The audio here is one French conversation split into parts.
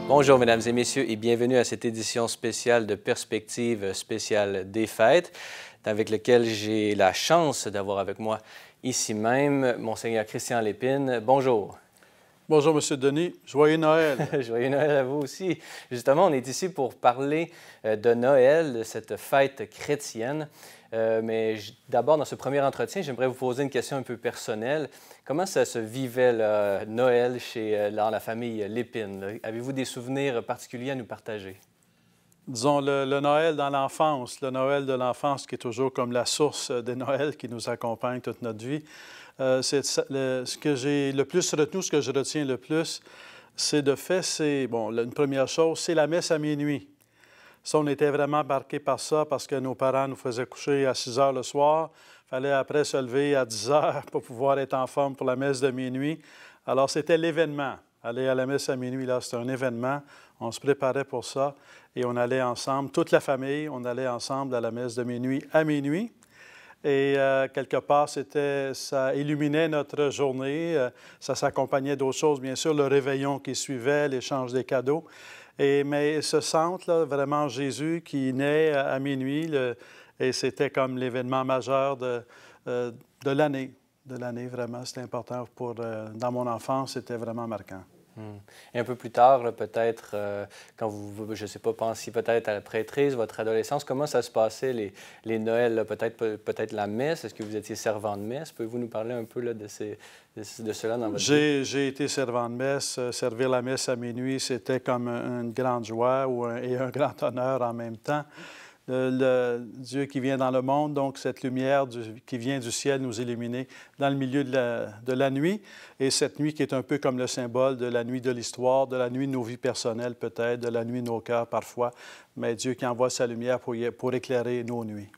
Bonjour, mesdames et messieurs, et bienvenue à cette édition spéciale de Perspective spéciale des fêtes, avec laquelle j'ai la chance d'avoir avec moi ici même Monseigneur Christian Lépine. Bonjour. Bonjour, M. Denis. Joyeux Noël. Joyeux Noël à vous aussi. Justement, on est ici pour parler de Noël, de cette fête chrétienne. Mais d'abord, dans ce premier entretien, j'aimerais vous poser une question un peu personnelle. Comment ça se vivait là, Noël dans la famille Lépine? Avez-vous des souvenirs particuliers à nous partager? Disons, le Noël dans l'enfance, le Noël de l'enfance qui est toujours comme la source des Noëls qui nous accompagne toute notre vie. Ce que j'ai le plus retenu, ce que je retiens le plus, une première chose, c'est la messe à minuit. Ça, on était vraiment marqués par ça parce que nos parents nous faisaient coucher à 6 heures le soir. Il fallait après se lever à 10 heures pour pouvoir être en forme pour la messe de minuit. Alors, c'était l'événement. Aller à la messe à minuit, là, c'était un événement. On se préparait pour ça et on allait ensemble, toute la famille, on allait ensemble à la messe de minuit à minuit. Et quelque part, ça illuminait notre journée. Ça s'accompagnait d'autres choses, bien sûr, le réveillon qui suivait, l'échange des cadeaux. Mais ce centre, là, vraiment Jésus qui naît à minuit, et c'était comme l'événement majeur de l'année. De l'année, vraiment, c'était important dans mon enfance, c'était vraiment marquant. Et un peu plus tard, peut-être, quand vous, je ne sais pas, pensiez peut-être à la prêtrise, votre adolescence, comment ça se passait, les Noëls, peut-être la messe? Est-ce que vous étiez servant de messe? Pouvez-vous nous parler un peu là, de cela dans votre vie? J'ai été servant de messe. Servir la messe à minuit, c'était comme une grande joie et un grand honneur en même temps. Le Dieu qui vient dans le monde, donc cette lumière qui vient du ciel nous illuminer dans le milieu de la nuit. Et cette nuit qui est un peu comme le symbole de la nuit de l'histoire, de la nuit de nos vies personnelles peut-être, de la nuit de nos cœurs parfois, mais Dieu qui envoie sa lumière pour éclairer nos nuits.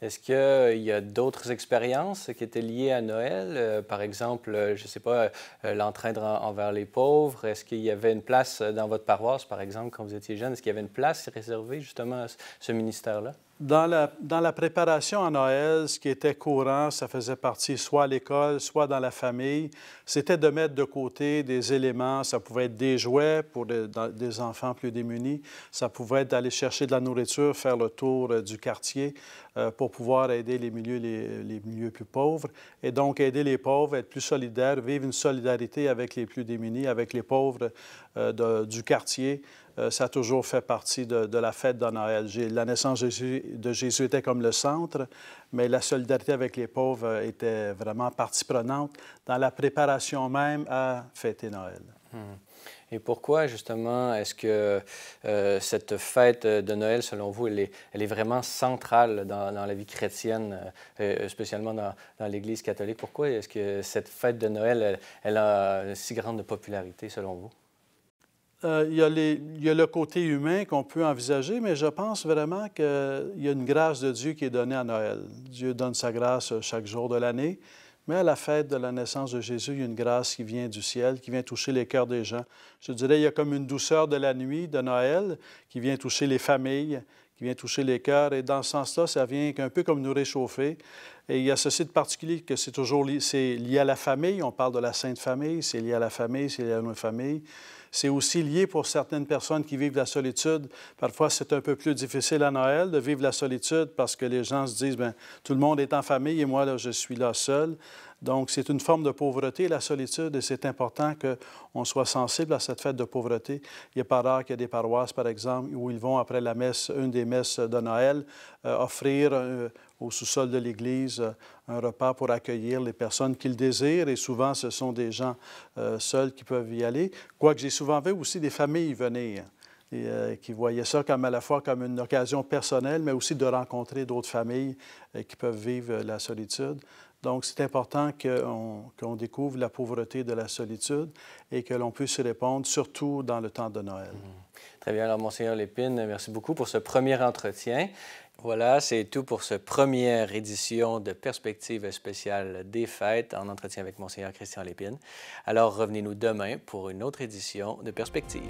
Est-ce qu'il y a d'autres expériences qui étaient liées à Noël? Par exemple, je ne sais pas, l'entraide envers les pauvres. Est-ce qu'il y avait une place dans votre paroisse, par exemple, quand vous étiez jeune? Est-ce qu'il y avait une place réservée justement à ce ministère-là? Dans la préparation à Noël, ce qui était courant, ça faisait partie soit à l'école, soit dans la famille, c'était de mettre de côté des éléments. Ça pouvait être des jouets pour des enfants plus démunis. Ça pouvait être d'aller chercher de la nourriture, faire le tour du quartier pour pouvoir aider les milieux plus pauvres. Et donc, aider les pauvres, être plus solidaires, vivre une solidarité avec les plus démunis, avec les pauvres du quartier. Ça a toujours fait partie de la fête de Noël. La naissance de Jésus était comme le centre, mais la solidarité avec les pauvres était vraiment partie prenante dans la préparation même à fêter Noël. Et pourquoi, justement, est-ce que cette fête de Noël, selon vous, elle est vraiment centrale dans la vie chrétienne, spécialement dans l'Église catholique? Pourquoi est-ce que cette fête de Noël, elle a une si grande popularité, selon vous? Il y a le côté humain qu'on peut envisager, mais je pense vraiment qu'il y a une grâce de Dieu qui est donnée à Noël. Dieu donne sa grâce chaque jour de l'année, mais à la fête de la naissance de Jésus, il y a une grâce qui vient du ciel, qui vient toucher les cœurs des gens. Je dirais, il y a comme une douceur de la nuit de Noël qui vient toucher les familles, qui vient toucher les cœurs, et dans ce sens-là, ça vient un peu comme nous réchauffer. Et il y a ceci de particulier que c'est lié à la famille, on parle de la Sainte Famille, c'est lié à la famille, c'est lié à nos familles. C'est aussi lié pour certaines personnes qui vivent la solitude. Parfois, c'est un peu plus difficile à Noël de vivre la solitude parce que les gens se disent, bien, tout le monde est en famille et moi, là, je suis là seul. Donc, c'est une forme de pauvreté, la solitude, et c'est important qu'on soit sensible à cette fête de pauvreté. Il n'est pas rare qu'il y a des paroisses, par exemple, où ils vont, après la messe, une des messes de Noël, offrir au sous-sol de l'Église un repas pour accueillir les personnes qui le désirent, et souvent, ce sont des gens seuls qui peuvent y aller. Quoique j'ai souvent vu aussi des familles venir et qui voyaient ça comme à la fois comme une occasion personnelle, mais aussi de rencontrer d'autres familles qui peuvent vivre la solitude. Donc, c'est important qu'on découvre la pauvreté de la solitude et que l'on puisse y répondre, surtout dans le temps de Noël. Très bien. Alors, Monseigneur Lépine, merci beaucoup pour ce premier entretien. Voilà, c'est tout pour cette première édition de Perspective spéciale des fêtes en entretien avec Monseigneur Christian Lépine. Alors, revenez-nous demain pour une autre édition de Perspective.